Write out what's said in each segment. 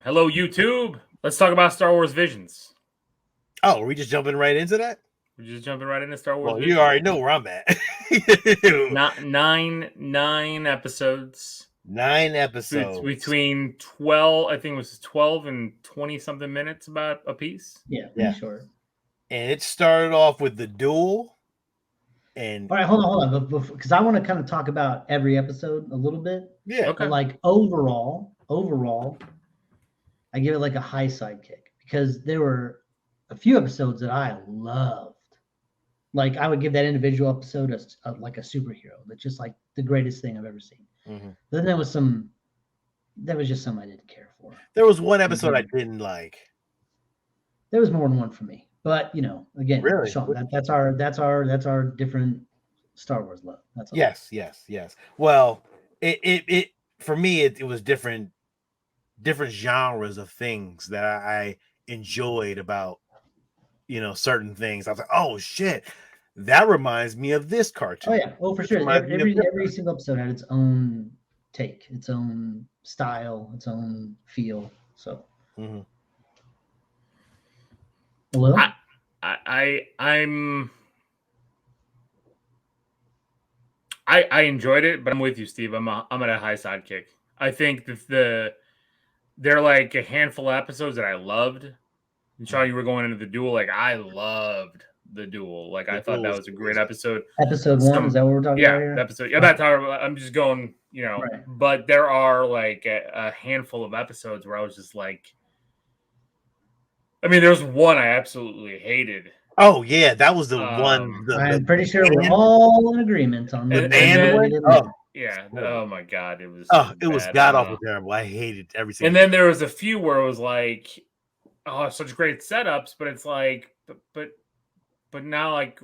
Hello, YouTube. Let's talk about Star Wars Visions. Oh, are we just jumping right into that? We're just jumping right into Star Wars Well, Visions. you already know where I'm at. Nine episodes. 9 episodes. Between 12, I think it was 12 and 20 something minutes about a piece. Yeah, pretty short. And it started off with the duel. And all right, hold on, because I want to kind of talk about every episode a little bit. Yeah. Okay. But like overall, I give it like a high sidekick because there were a few episodes that I loved. Like I would give that individual episode like a superhero. That's just like the greatest thing I've ever seen. Mm-hmm. Then there was just some I didn't care for. There was one episode I didn't like. There was more than one for me, but again, Really? Sean, that's our different Star Wars love. That's all. Yes. Well, it for me it was different genres of things that I enjoyed about certain things. I was like, oh shit, that reminds me of this cartoon. Oh yeah, well for sure. Every single episode had its own take, its own style, its own feel. So. Mm-hmm. Hello? I enjoyed it, but I'm with you, Steve. I'm at a high sidekick. I think that they're like a handful of episodes that I loved. And Sean, you were going into the duel. Like I loved the duel. Like I thought that was a great episode. Episode 1, is that what we're talking about here? Episode. Yeah, I'm not talking about. I'm just going. Right. But there are like a handful of episodes where I was just like. I mean, there's one I absolutely hated. Oh yeah, that was the one. I'm pretty sure we're all in agreement on the band. Yeah. Oh my god, it was. It was god awful terrible. I hated everything. And then there was a few where it was like, oh, such great setups, but it's like, but now like,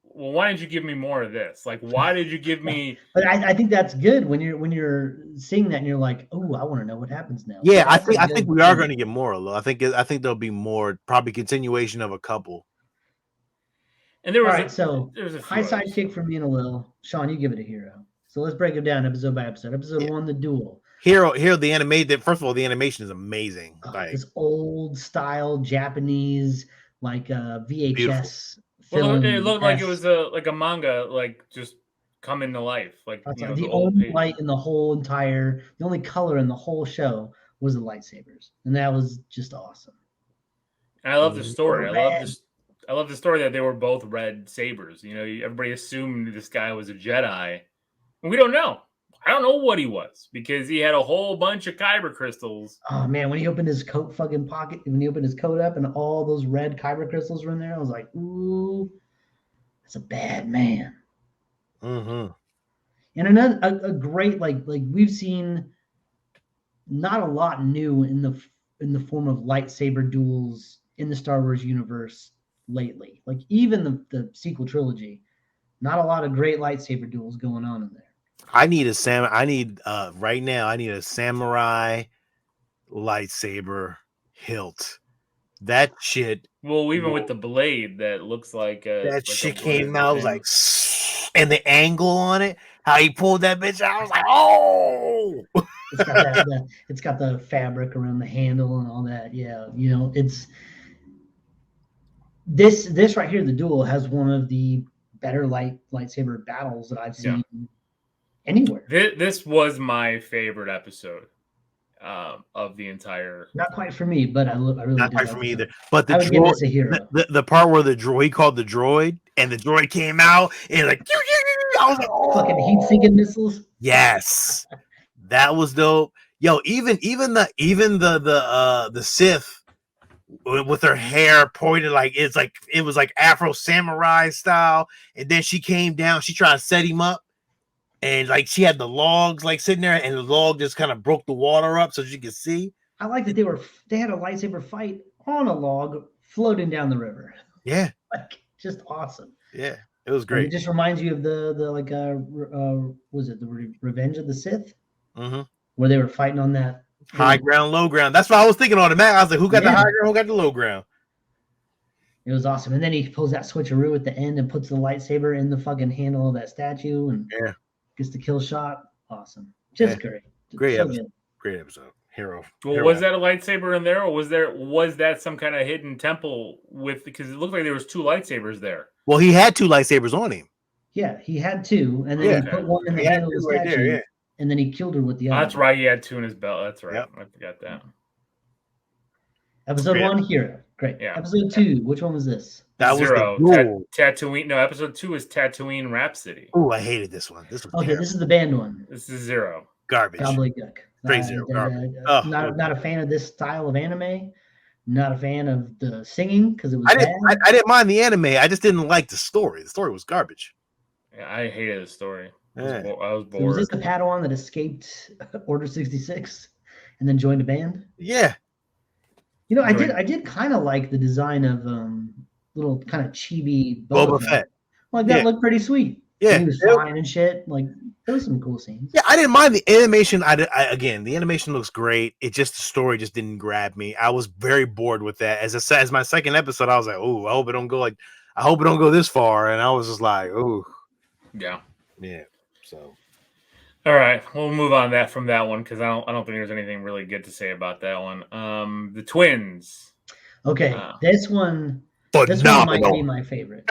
well, why didn't you give me more of this? Like, why did you give me? But I think that's good when you're seeing that and you're like, oh, I want to know what happens now. Yeah, I think we are going to get more. I think there'll be more, probably continuation of a couple. And there was a high sidekick for me and a Lil. Sean, you give it a hero. So let's break it down episode by episode. Episode 1, the duel. Hero, the animated. First of all, the animation is amazing. This old style Japanese, like VHS. Beautiful. Film. Well, it looked like it was like a manga, like just coming to life. Like the only light in the only color in the whole show was the lightsabers, and that was just awesome. And I love the story. I love the story that they were both red sabers. Everybody assumed this guy was a Jedi, and we don't know. I don't know what he was because he had a whole bunch of kyber crystals. Oh man, when he opened his coat fucking pocket, when he opened his coat up and all those red kyber crystals were in there, I was like, ooh, that's a bad man. Mm-hmm. And another a great like we've seen not a lot new in the form of lightsaber duels in the Star Wars universe lately. Like even the sequel trilogy, not a lot of great lightsaber duels going on in there. I need right now. I need a samurai lightsaber hilt. That shit. Well, even with the blade that looks like that shit came out like, and the angle on it, how he pulled that bitch out, I was like, oh. It's got the fabric around the handle and all that. Yeah, it's this right here. The duel has one of the better lightsaber battles that I've seen. Yeah. Anywhere. This was my favorite episode of the entire. Not quite for me, but I really not quite for me either. But I would give this a hero. The part where he called the droid, and the droid came out and like, I was like, oh. Fucking heat-seeking missiles. Yes, that was dope. Yo, even the Sith with her hair pointed like it was like Afro samurai style, and then she came down. She tried to set him up. And like she had the logs like sitting there, and the log just kind of broke the water up so you could see. I like that they had a lightsaber fight on a log floating down the river. Yeah, like just awesome. Yeah, it was great. And it just reminds you of the like was it the Revenge of the Sith? Mm-hmm. Where they were fighting on that high ground, low ground. That's what I was thinking on the map. I was like, who got the high ground? Who got the low ground? It was awesome. And then he pulls that switcheroo at the end and puts the lightsaber in the fucking handle of that statue and gets the kill shot. Awesome. Just great. Great episode. Great episode. hero. Well, was that a lightsaber in there, or was that some kind of hidden temple with? Because it looked like there was 2 lightsabers there. Well, he had 2 lightsabers on him. Yeah, he had 2, and then he put one in the handle of the statue, and then he killed her with the other. That's right. He had 2 in his belt. That's right. Yep. I forgot that. Episode 1, Hero. Great. Yeah. Episode 2, which one was this? That Zero. was the duel. Tatooine. No, episode 2 is Tatooine Rhapsody. Oh, I hated this one. This was okay. terrible. This is the band one. This is 0. Garbage. Gobbledygook. Straight 0. Garbage. Not a fan of this style of anime. Not a fan of the singing because it was I didn't mind the anime. I just didn't like the story. The story was garbage. Yeah, I hated the story. I was bored. So was this the Padawan that escaped Order 66 and then joined a band? Yeah. You know, I did kind of like the design of little kind of chibi Boba Fett. Like that looked pretty sweet. Yeah, he was flying and shit. Like there was some cool scenes. Yeah, I didn't mind the animation. Again, the animation looks great. It just the story just didn't grab me. I was very bored with that. As my second episode, I was like, oh, I hope it don't go this far. And I was just like, oh, yeah. So, all right, we'll move on from that one because I don't think there's anything really good to say about that one. The twins. Okay, this one might be my favorite.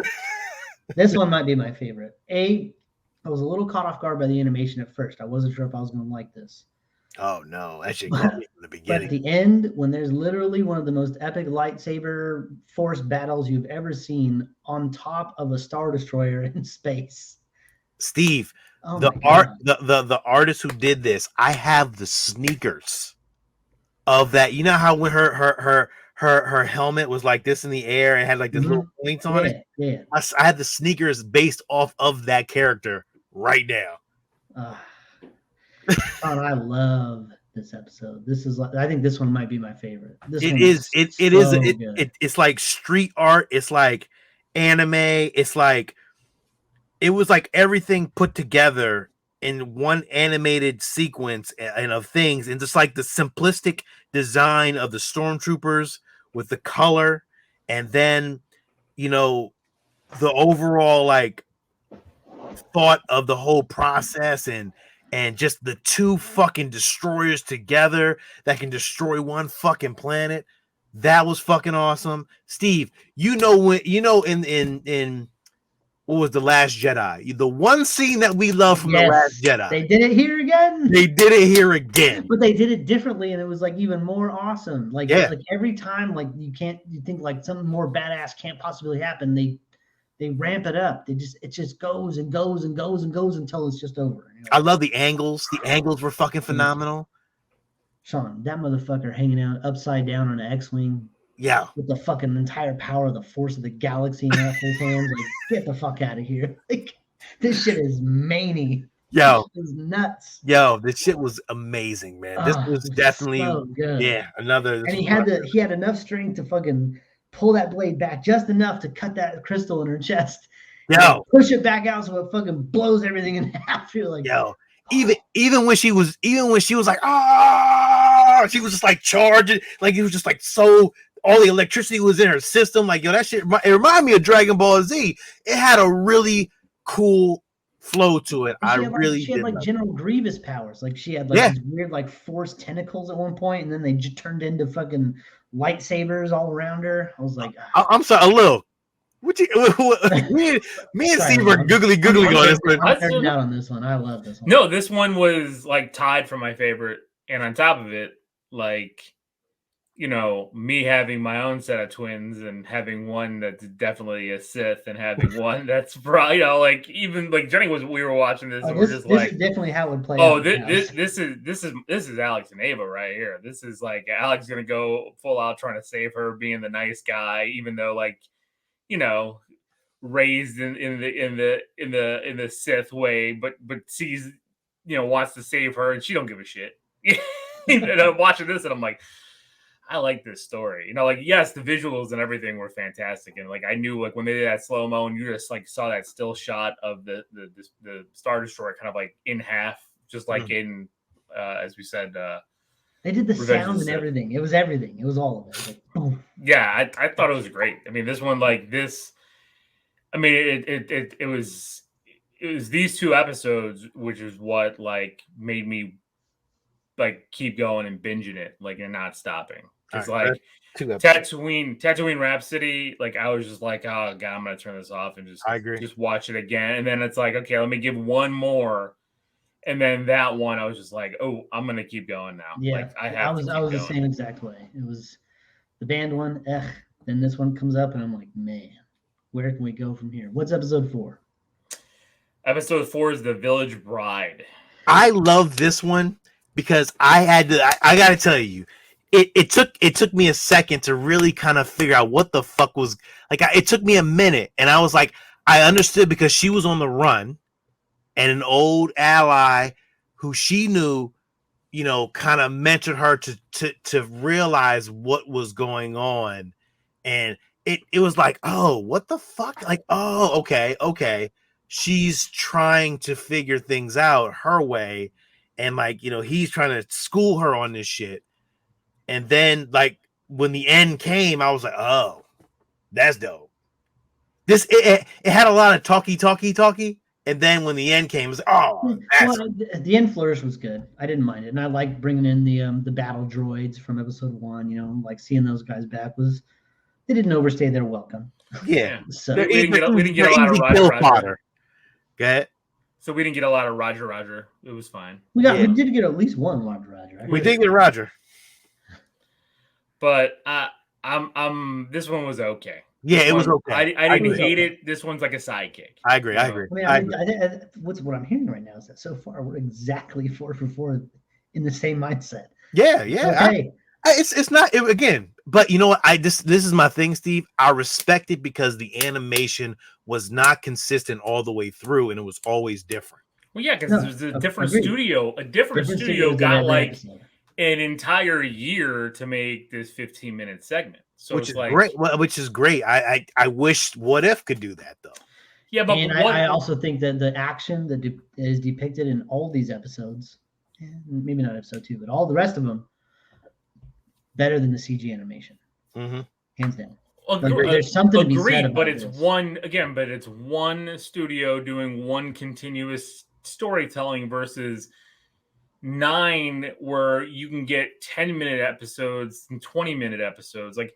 This one might be my favorite. I was a little caught off guard by the animation at first. I wasn't sure if I was going to like this. Oh no, that should go from the beginning. But at the end, when there's literally one of the most epic lightsaber force battles you've ever seen on top of a Star Destroyer in space. Steve, the artist who did this, I have the sneakers of that. You know how when her helmet was like this in the air and had like this little points on it? Yeah. I had the sneakers based off of that character right now. I love this episode. I think this one might be my favorite. It's like street art. It's like anime. It was like everything put together in one animated sequence and of things, and just like the simplistic design of the stormtroopers with the color, and then the overall like thought of the whole process, and just the 2 fucking destroyers together that can destroy one fucking planet. That was fucking awesome. Steve, in what was The Last Jedi? The one scene that we love from The Last Jedi. They did it here again. But they did it differently, and it was like even more awesome. Like every time, like you think like something more badass can't possibly happen. They ramp it up. It just goes and goes and goes and goes until it's just over. I love the angles. The angles were fucking phenomenal. Sean, that motherfucker hanging out upside down on an X-wing. Yeah. With the fucking entire power of the force of the galaxy in his hands. Like, get the fuck out of here. Like, this shit is many. Yo. This is nuts. Yo, this shit was amazing, man. This was definitely so good. Yeah, another. And he had enough strength to fucking pull that blade back just enough to cut that crystal in her chest. Yo. Push it back out so it fucking blows everything in half. You're like, yo. Even when she was like, she was just like charging, like it was just like so. All the electricity was in her system. Like, yo, that shit, it reminded me of Dragon Ball Z. It had a really cool flow to it. She had like General Grievous powers. Like, she had like these weird like force tentacles at one point, and then they just turned into fucking lightsabers all around her. I was like, I'm sorry, a little. Me and Steve are googly on this one. I'm nerding out on this one. I love this one. No, this one was like tied for my favorite, and on top of it, like, me having my own set of twins and having one that's definitely a Sith and having one that's probably, like, even like Jenny we were watching this and we're just like, this is definitely how it would play. Oh, this is Alex and Ava right here. This is like Alex gonna go full out trying to save her, being the nice guy, even though like, raised in the Sith way, but sees, wants to save her and she don't give a shit. And I'm watching this and I'm like, I like this story. Like, yes, the visuals and everything were fantastic. And like, I knew like when they did that slow-mo and you just like saw that still shot of the Star Destroyer kind of like in half, just like in, as we said, they did the sound and everything. It was everything. It was all of it. Like, yeah, I thought it was great. I mean, this one, like this, I mean, it was these 2 episodes, which is what like made me like keep going and binging it, like you're not stopping. Because All right, like 2 episodes. Tatooine Rhapsody, like I was just like, oh god, I'm gonna turn this off and I agree. just watch it again. And then it's like, okay, let me give one more. And then that one, I was just like, oh, I'm gonna keep going now. Yeah, Like I have to keep I was going. the same exact way. It was the band one, then this one comes up, and I'm like, man, where can we go from here? What's episode 4? Episode 4 is The Village Bride. I love this one because I got to tell you, it took me a second to really kind of figure out what the fuck was like. It took me a minute, and I was like, I understood because she was on the run, and an old ally who she knew, you know, kind of mentored her to realize what was going on, and it was like, oh, what the fuck? Like, oh, okay. She's trying to figure things out her way, and like, you know, he's trying to school her on this shit. And then like when the end came, I was like, oh, that's dope. This it had a lot of talky, and then when the end came, it was like, oh, that's Well, the end flourish was good. I didn't mind it, and I like bringing in the battle droids from episode 1. You know, like seeing those guys back they didn't overstay their welcome. yeah. So we didn't get a lot of easy Roger kill Roger. fodder. Okay. So we didn't get a lot of Roger. It was fine. we did get at least one Roger. We did get Roger. But I'm this one was okay. Yeah, it was okay. I didn't hate it. This one's like a sidekick. I agree. I mean, what I'm hearing right now is that so far we're exactly 4 for 4 in the same mindset. Yeah. Okay. It's not again, but you know what? This is my thing, Steve. I respect it because the animation was not consistent all the way through, and it was always different. Well, yeah, because it was a different studio. A different studio got like an entire year to make this 15-minute segment. So which is like great. Which is great. I wish What If could do that though. Yeah, but I also think that the action that is depicted in all these episodes, maybe not episode 2, but all the rest of them, better than the CG animation, hands down. There's something to be said about but it's one studio doing one continuous storytelling versus 9 where you can get 10-minute episodes and 20-minute episodes. Like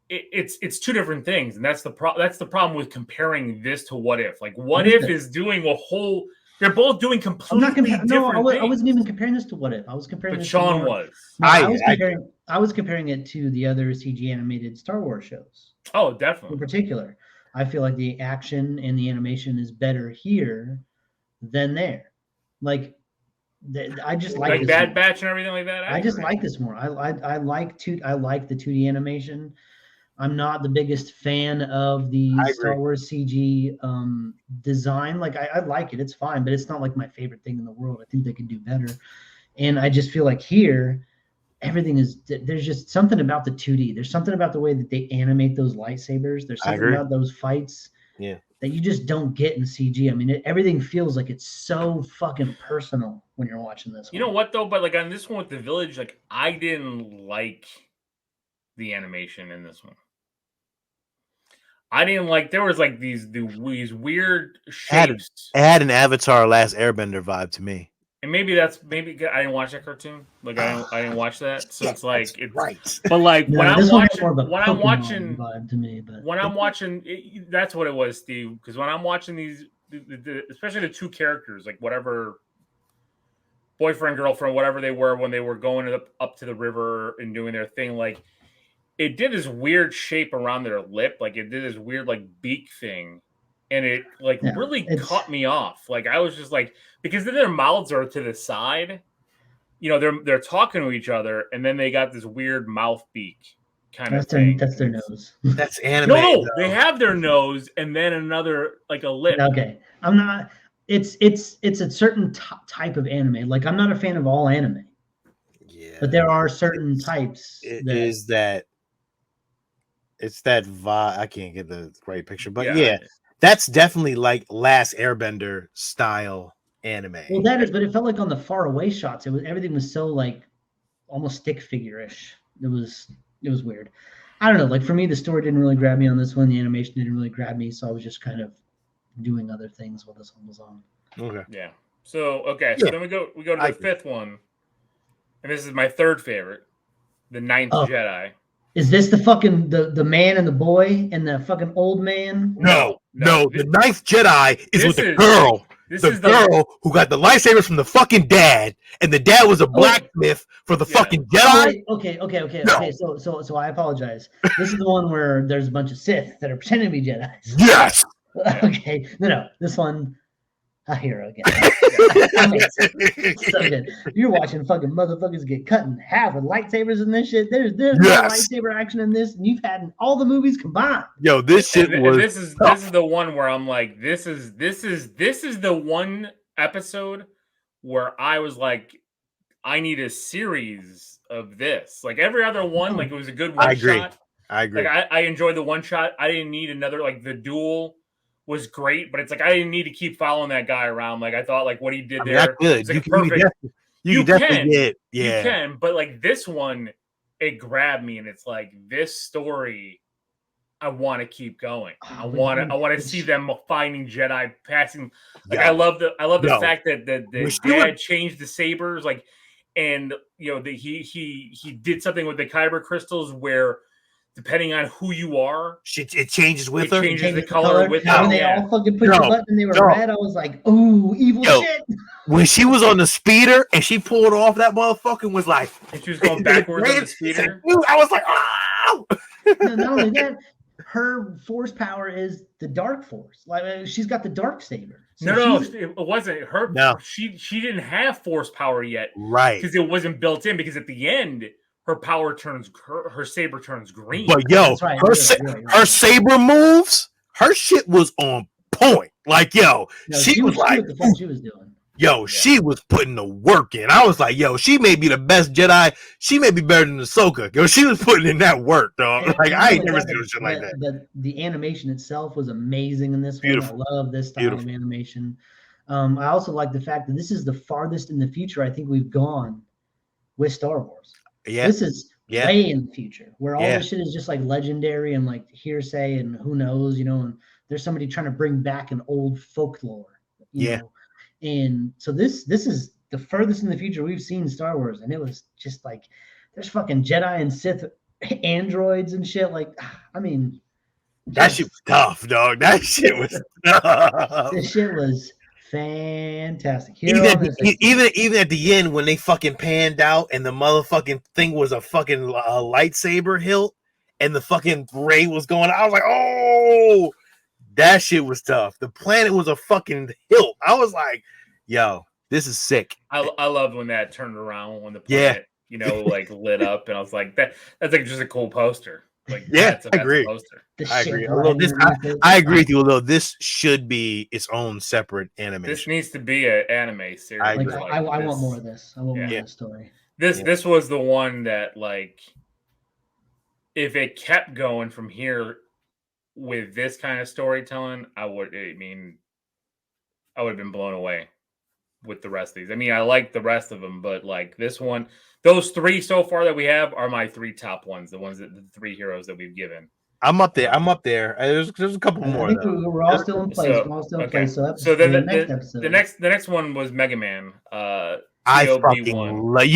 it's two different things, and that's the problem with comparing this to What If. Like What If is doing a whole. They're both doing completely different things. I wasn't even comparing this to What If. I was comparing. But Sean was. No, I was comparing it to the other CG animated Star Wars shows. Oh, definitely. In particular, I feel like the action and the animation is better here than there. Like, I just like this Bad more. Batch and everything like that. I just like this more. I like the 2D animation. I'm not the biggest fan of the Star Wars CG design. Like I like it, it's fine, but it's not like my favorite thing in the world. I think they could do better. And I just feel like here, everything is. There's just something about the 2D. There's something about the way that they animate those lightsabers. There's something about those fights. Yeah. That you just don't get in CG. I mean, everything feels like it's so fucking personal when you're watching this. You know what though? But like on this one with the village, like I didn't like the animation in this one. I didn't like. There was like these weird shapes. It had an Avatar: Last Airbender vibe to me. And maybe I didn't watch that cartoon. Like I didn't watch that. So it's like it's right. But like when I'm watching vibe to me, but when I'm watching, that's what it was, Steve. Because when I'm watching these, especially the two characters, like whatever boyfriend, girlfriend, whatever they were when they were going up to the river and doing their thing, like. It did this weird shape around their lip, like it did this weird like beak thing, and it really caught me off. Like I was just like, because then their mouths are to the side, you know, they're talking to each other, and then they got this weird mouth beak kind of thing. That's their nose. That's anime. No, they have their nose and then another like a lip. Okay, I'm not. It's a certain type of anime. Like I'm not a fan of all anime. Yeah, but there are certain types. It's that vibe. I can't get the right picture, but yeah, that's definitely like Last Airbender style anime. Well, that is, but it felt like on the far away shots, everything was so like almost stick figure-ish. It was weird. I don't know. Like for me, the story didn't really grab me on this one. The animation didn't really grab me, so I was just kind of doing other things while this one was on. Okay. Yeah. So then we go to the fifth one, and this is my third favorite, the Ninth Oh. Jedi. Is this the fucking the man and the boy and the fucking old man? No. The Ninth Jedi is with the girl. The girl who got the lightsabers from the fucking dad, and the dad was a blacksmith for the fucking Jedi. Okay. So I apologize. This is the one where there's a bunch of Sith that are pretending to be Jedi. Yes. Okay. No. This one, I hear again. So good. You're watching fucking motherfuckers get cut in half with lightsabers and this shit. There's no lightsaber action in this, and you've had in all the movies combined. Yo, this shit was. This is the one where I'm like, this is the one episode where I was like, I need a series of this. Like every other one, like it was a good one shot. I agree. Like I enjoyed the one shot. I didn't need another. Like the duel was great, but it's like I didn't need to keep following that guy around. Like I thought, like what he did there, that's good. Like perfect. You definitely get, you can, but like this one, it grabbed me, and it's like this story. I want to keep going. I want to see them finding Jedi passing. Like I love the fact that the dad changed the sabers, like, and you know he did something with the kyber crystals where, depending on who you are, it changes with her. It changes the color with her. When they all fucking pushed the button and they were red, I was like, "Ooh, evil shit!" When she was on the speeder and she pulled off, that motherfucker was like, and she was going backwards on the speeder. I was like, "Oh!" No, not only that, her force power is the dark force. Like she's got the dark saber. So no, it wasn't her. No, she didn't have force power yet, right? Because it wasn't built in. Because at the end, her power turns, her saber turns green. But yo, right. her saber moves, her shit was on point. Like she was like, what the fuck she was doing. She was putting the work in. I was like, she may be the best Jedi. She may be better than Ahsoka. Yo, she was putting in that work, dog. Like I ain't never seen shit like that. The animation itself was amazing in this Beautiful. one. I love this style of animation. I also like the fact that this is the farthest in the future I think we've gone with Star Wars. Yeah, this is way in the future where all this shit is just like legendary and like hearsay and who knows, and there's somebody trying to bring back an old folklore. You know? And so this is the furthest in the future we've seen Star Wars, and it was just like there's fucking Jedi and Sith androids and shit. Like, I mean, that shit was tough, dog. That shit was tough. This shit was fantastic. Even at the end when they fucking panned out and the motherfucking thing was a fucking lightsaber hilt and the fucking ray was going, I was like, oh, that shit was tough. The planet was a fucking hilt. I was like, yo, this is sick. I loved when that turned around when the planet, like lit up, and I was like, that's like just a cool poster. Like, I agree. Poster. I agree. I agree with you. Although this should be its own separate animation. This needs to be an anime series. I want more of this. I want more of this story. This was the one that, like, if it kept going from here with this kind of storytelling, I would have been blown away with the rest of these. I mean, I like the rest of them, but like this one, those three so far that we have are my three top ones. The three heroes that we've given. I'm up there. There's a couple more. I think we're all still in place. So then the next one was Mega Man. I fucking love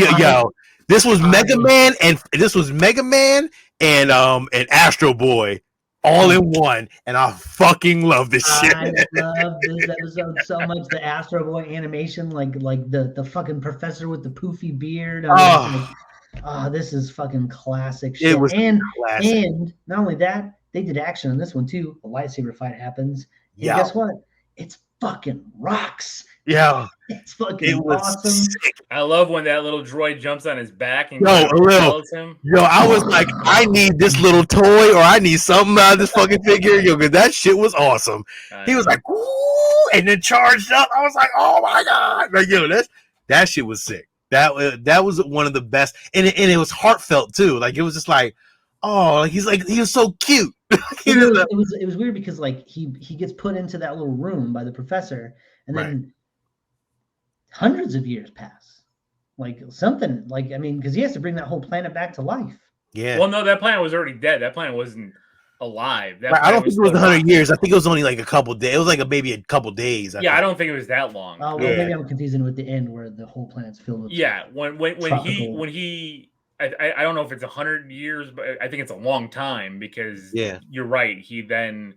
This was Mega Man and Astro Boy all in one, and I fucking love this shit. I love this episode so much. The Astro Boy animation, like the fucking professor with the poofy beard. This is fucking classic shit. It was classic. And not only that, they did action on this one too. A lightsaber fight happens. And guess what? It's fucking rocks. Yeah. It's fucking awesome. Sick. I love when that little droid jumps on his back and follows him. I was like, I need this little toy, or I need something out of this fucking figure. Because that shit was awesome. He was like, ooh, and then charged up. I was like, oh my god. Like, that shit was sick. That was one of the best. And it was heartfelt too. Like, it was just like, oh, he was so cute. It was weird because like he gets put into that little room by the professor, and then hundreds of years pass. Like something like, I mean, because he has to bring that whole planet back to life. Yeah. Well, no, that planet was already dead. That planet wasn't. alive. That Right, I planet don't think was it was still 100 rocking. years. I think it was only like a couple days. It was like maybe a couple days. Yeah, I don't think it was that long. Oh, well, maybe I'm confusing it with the end where the whole planet's filled with. Yeah, when tropical. he I don't know if it's 100 years, but I think it's a long time because you're right. He then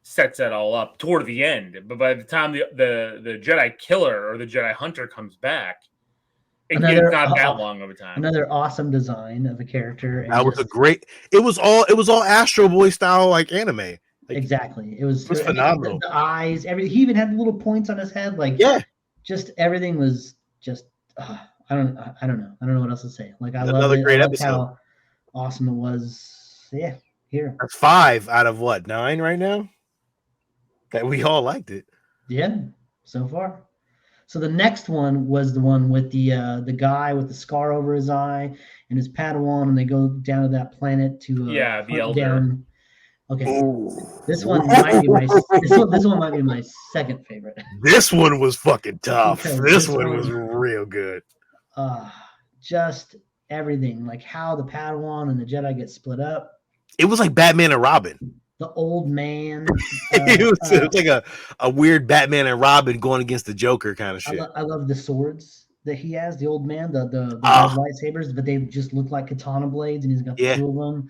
sets that all up toward the end. But by the time the Jedi killer or the Jedi hunter comes back, it's not that long of a time. Another awesome design of a character. That was a great. It was all Astro Boy style like anime. Like, exactly. It was phenomenal. The eyes, everything. He even had little points on his head. Like just everything was just. I don't know. I don't know what else to say. Like I love it. Great I episode. how awesome it was. Yeah, here. That's 5 out of what 9 right now. That we all liked it. Yeah, so far. So the next one was the one with the guy with the scar over his eye and his Padawan, and they go down to that planet to the elder. down. Okay, Ooh. this one might be my this one might be my second favorite. This one was fucking tough. This one was real good. Just everything, like how the Padawan and the Jedi get split up. It was like Batman and Robin. The old man. It was like a weird Batman and Robin going against the Joker kind of shit. I love the swords that he has, the old man, the red lightsabers, but they just look like katana blades, and he's got the 2 of them.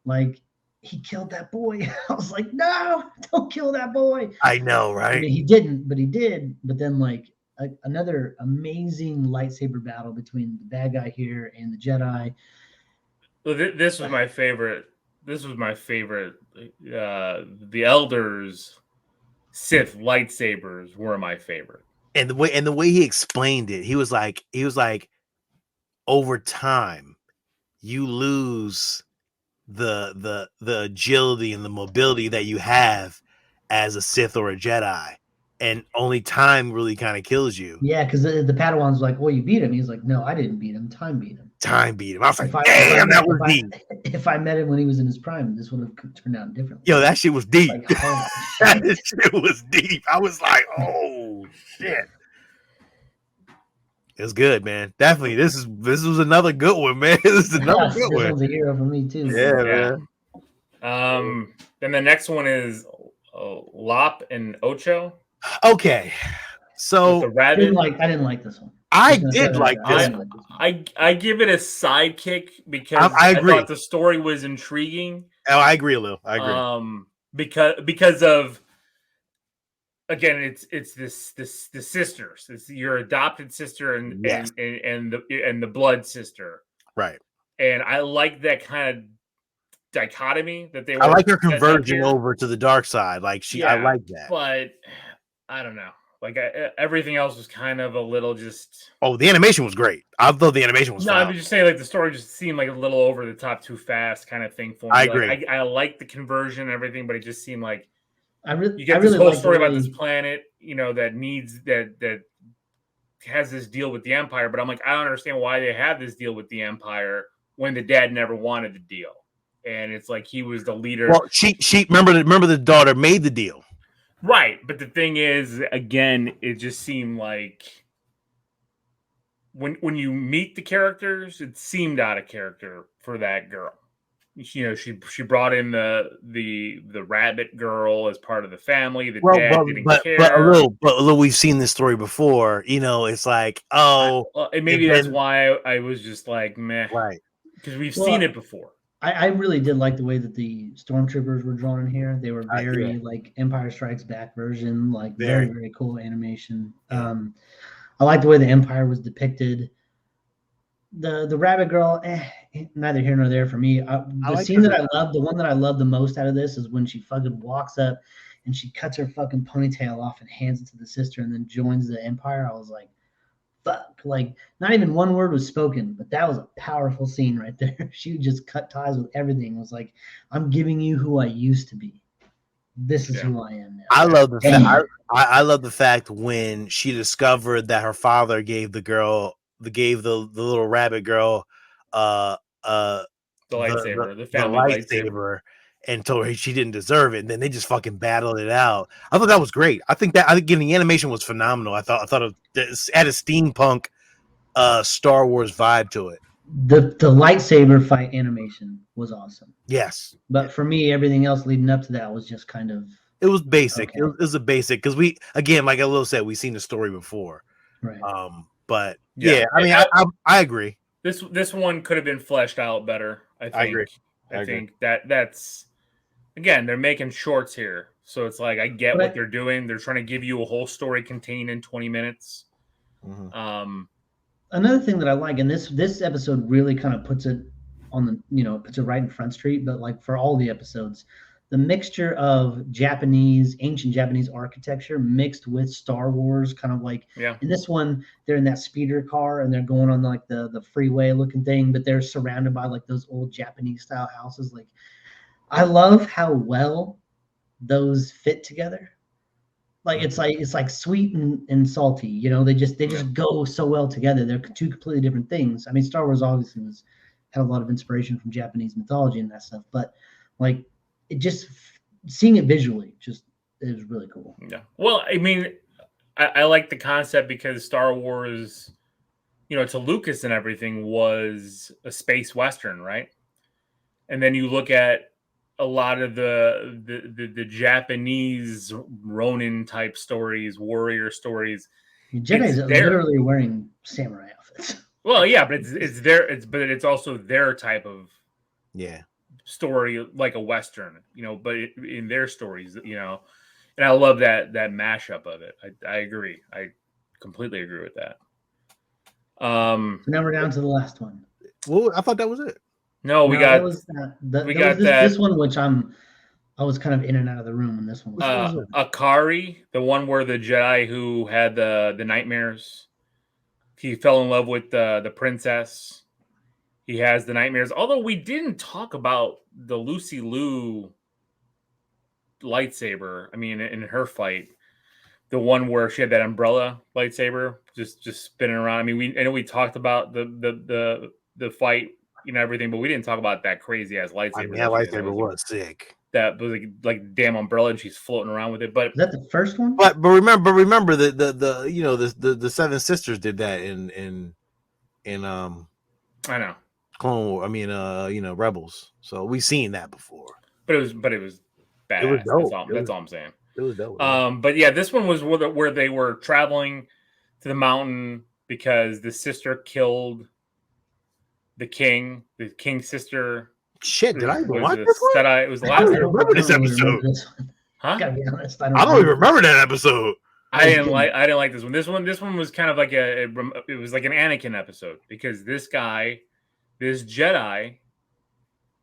Like, he killed that boy. I was like, no, don't kill that boy. I know, right? I mean, he didn't, but he did. But then, like, another amazing lightsaber battle between the bad guy here and the Jedi. Well, this was my favorite. This was my favorite. The Elders' Sith lightsabers were my favorite. And the way he explained it, he was like, over time, you lose the agility and the mobility that you have as a Sith or a Jedi, and only time really kind of kills you. Yeah, because the Padawan's like, well, you beat him. He's like, no, I didn't beat him. Time beat him. Time beat him. I was like, damn, that was deep. If I met him when he was in his prime, this would have turned out differently. Yo, that shit was deep. Like, oh, that shit was deep. I was like, oh shit. It was good, man. Definitely. This was another good one, man. This is another good one. This one's a hero for me too. Yeah, man. Then the next one is Lop and Ocho. Okay. So I didn't like this one. I did like this. I give it a sidekick because I agree. I thought the story was intriguing. Oh, I agree, Lou. I agree. Because of, again, it's the sisters. It's your adopted sister and the blood sister. Right. And I like that kind of dichotomy that they were. I like her conversion over to the dark side. Like I like that. But I don't know. Like everything else was kind of a little just. Oh, the animation was great. I thought the animation was. No, I was just saying, like the story just seemed like a little over the top, too fast, kind of thing for me. I agree. Like, I like the conversion and everything, but it just seemed like you get this whole story about this planet, that needs that has this deal with the Empire. But I'm like, I don't understand why they have this deal with the Empire when the dad never wanted the deal, and it's like he was the leader. Well, she remember the daughter made the deal. Right, but the thing is, again, it just seemed like when you meet the characters, it seemed out of character for that girl. She brought in the rabbit girl as part of the family. The dad didn't care. But a little, we've seen this story before. It's like, and maybe that's why I was just like, meh, right? Because we've seen it before. I really did like the way that the stormtroopers were drawn in here. They were very like Empire Strikes Back version, like very, very cool animation. I like the way the Empire was depicted. The rabbit girl, neither here nor there for me. The scene that I love, the one that I love the most out of this is when she fucking walks up and she cuts her fucking ponytail off and hands it to the sister and then joins the Empire. I was like, fuck, like not even one word was spoken, but that was a powerful scene right there. She just cut ties with everything. It was like, I'm giving you who I used to be. This is who I am now. I love the fact. I love the fact when she discovered that her father gave the little rabbit girl the lightsaber, the family lightsaber, and told her she didn't deserve it. And then they just fucking battled it out. I thought that was great. I think the animation was phenomenal. I thought it had a steampunk Star Wars vibe to it. the lightsaber fight animation was awesome. Yes, But for me, everything else leading up to that was just kind of it was basic. Okay. It was a basic because we, again, like Lil said, we've seen the story before. right. But Yeah. yeah, I mean, I agree. This one could have been fleshed out better. I think. I agree. I think that's again, they're making shorts here, so it's like I get what they're doing. They're trying to give you a whole story contained in 20 minutes. Another thing that I like, and this episode really kind of puts it on the, puts it right in Front Street, but like for all the episodes, the mixture of ancient Japanese architecture mixed with Star Wars, kind of like, in this one, they're in that speeder car and they're going on like the freeway looking thing, but they're surrounded by like those old Japanese style houses. Like, I love how well those fit together. Like it's like sweet and salty, they just go so well together. They're two completely different things. I mean, Star Wars obviously had a lot of inspiration from Japanese mythology and that stuff, but like it just seeing it visually it was really cool. Yeah. Well, I mean, I like the concept because Star Wars, to Lucas and everything was a space Western, right? And then you look at a lot of the Japanese Ronin type stories, warrior stories. Jedi's literally wearing samurai outfits. Well, yeah, but it's also their type of story, like a Western, but in their stories, and I love that mashup of it. I agree. I completely agree with that. So now we're down to the last one. Well, I thought that was it. No, we got this one, which I was kind of in and out of the room when this one was. Akari, the one where the Jedi who had the nightmares, he fell in love with the princess. He has the nightmares. Although we didn't talk about the Lucy Liu lightsaber. I mean, in her fight, the one where she had that umbrella lightsaber just spinning around. I mean, I know we talked about the fight, everything, but we didn't talk about that crazy ass lightsaber. I mean, that lightsaber was sick. That was like damn umbrella, and she's floating around with it. But is that the first one? But remember the Seven Sisters did that in I know Clone War. I mean, Rebels. So we've seen that before. But it was badass. It was dope. That's all I'm saying. It was dope. But yeah, this one was where they were traveling to the mountain because the sister killed the king's sister. Shit, did I even watch this one? It was the last. I don't remember this episode. Huh? Gotta be honest, I don't even remember that episode. I didn't like this one. This one was kind of like it was like an Anakin episode because this Jedi,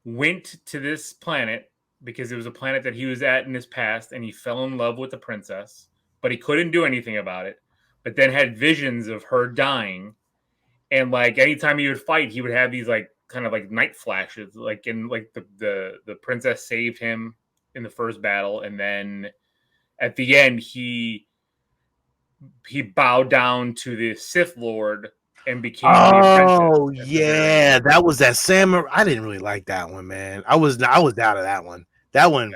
went to this planet because it was a planet that he was at in his past, and he fell in love with the princess, but he couldn't do anything about it. But then had visions of her dying, and like anytime he would fight, he would have these like kind of like night flashes, like in like the princess saved him in the first battle, and then at the end he bowed down to the Sith Lord and became the yeah, that was that samurai. I didn't really like that one, man. I was out of that one. That one,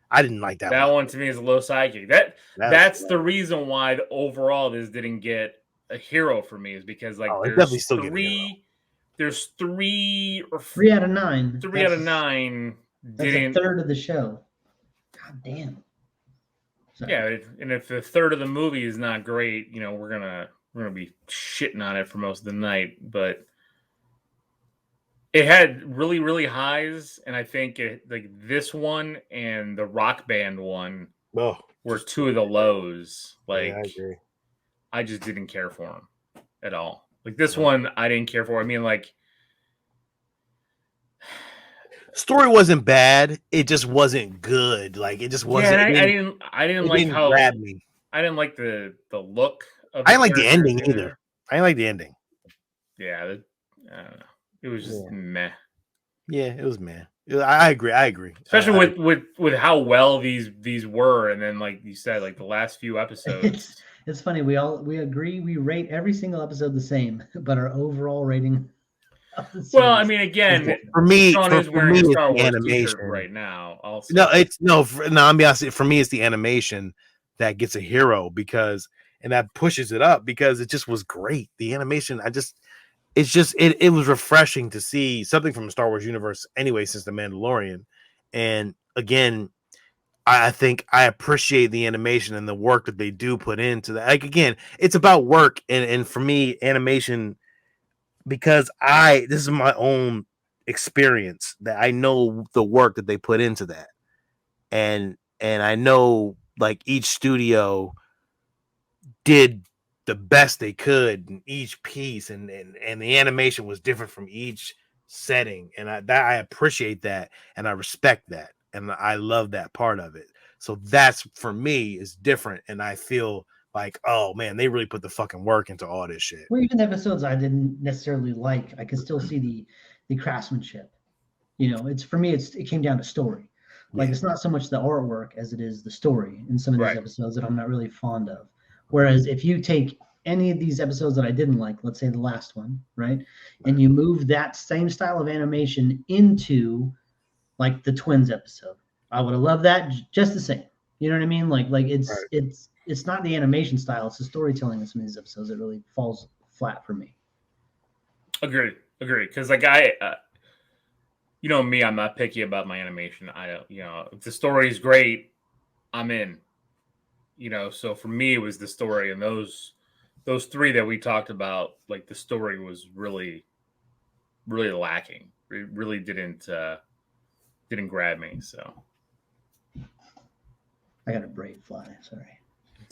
I didn't like that one. That one to me is a low sidekick. That's the reason why overall this didn't get a hero for me, is because like there's there's three out of nine. Three out of nine didn't. A third of the show. God damn. Sorry. Yeah, and if the third of the movie is not great, we're gonna be shitting on it for most of the night. But it had really, really highs, and I think like this one and the Rock Band one were two of the lows. Like, yeah, I agree. I just didn't care for them at all. Like this one, I didn't care for. I mean, like, story wasn't bad. It just wasn't good. Like it just wasn't. Yeah, I didn't like how grab me. I didn't like the look of. I didn't like the ending either. I didn't like the ending. Yeah, I don't know. It was just meh. Yeah, it was meh. I agree. Especially with how well these were, and then like you said, like the last few episodes. It's funny. We agree. We rate every single episode the same, but our overall rating. Well, I mean, again, for me, Sean is wearing a Star Wars animation right now. Also. No, I'm be honest. For me, it's the animation that gets a hero and that pushes it up because it just was great. The animation, it's just it was refreshing to see something from the Star Wars universe anyway since The Mandalorian. And again, I think I appreciate the animation and the work that they do put into that. Like again, it's about work, and for me, animation, because this is my own experience that I know the work that they put into that, and I know like each studio did the best they could in each piece, and the animation was different from each setting, and I appreciate that, and I respect that, and I love that part of it. So that's for me is different, and I feel like, oh man, they really put the fucking work into all this shit. Well, even episodes I didn't necessarily like, I could still see the craftsmanship. You know, it's for me, it came down to story. Like Yeah. it's not so much the artwork as it is the story in some of these Right. episodes that I'm not really fond of. Whereas if you take any of these episodes that I didn't like, let's say the last one, right, and you move that same style of animation into like the twins episode, I would have loved that just the same. You know what I mean? Like Right. it's not the animation style, it's the storytelling in some of these episodes that really falls flat for me. Agreed. Because like you know me, I'm not picky about my animation. I don't, if the story's great, I'm in. So for me, it was the story, and those three that we talked about, like the story was really, really lacking. It really didn't grab me. So I got a brave fly, sorry.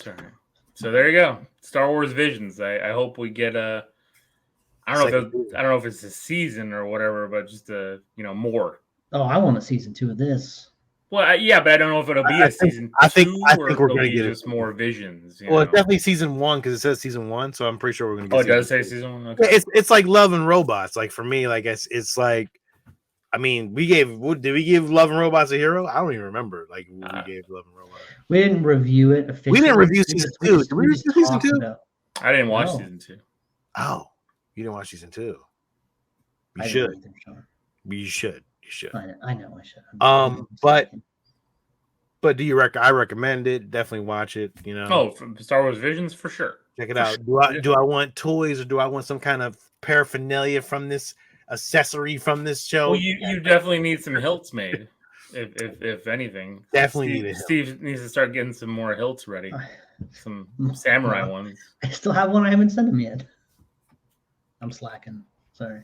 it's all right. So there you go, Star Wars Visions. I hope we get a. I don't know if it's a season or whatever, but just more. Oh, I want a season 2 of this. Well, yeah, but I don't know if it'll be a season two, I think or we're if it'll gonna be get just more Visions. Well, it's definitely season 1 because it says season 1, so I'm pretty sure we're gonna get. Oh, it does say two. season 1. Okay. It's like Love and Robots. Like for me, like it's like, I mean, did we give Love and Robots a hero? I don't even remember. Like we gave Love and Robots. We didn't review it officially. We didn't review season 2. Did we review season 2? I didn't watch season 2. Oh, you didn't watch season 2. You I should. didn't either, Sean. You should. I know I should. But do you I recommend it. Definitely watch it. Oh, from Star Wars Visions for sure. Check it out. Do I want toys, or do I want some kind of paraphernalia from this accessory from this show? Well, you definitely need some hilts made, if anything. Definitely need a hilt. Steve needs to start getting some more hilts ready. Some samurai ones. I still have one. I haven't sent them yet. I'm slacking. Sorry.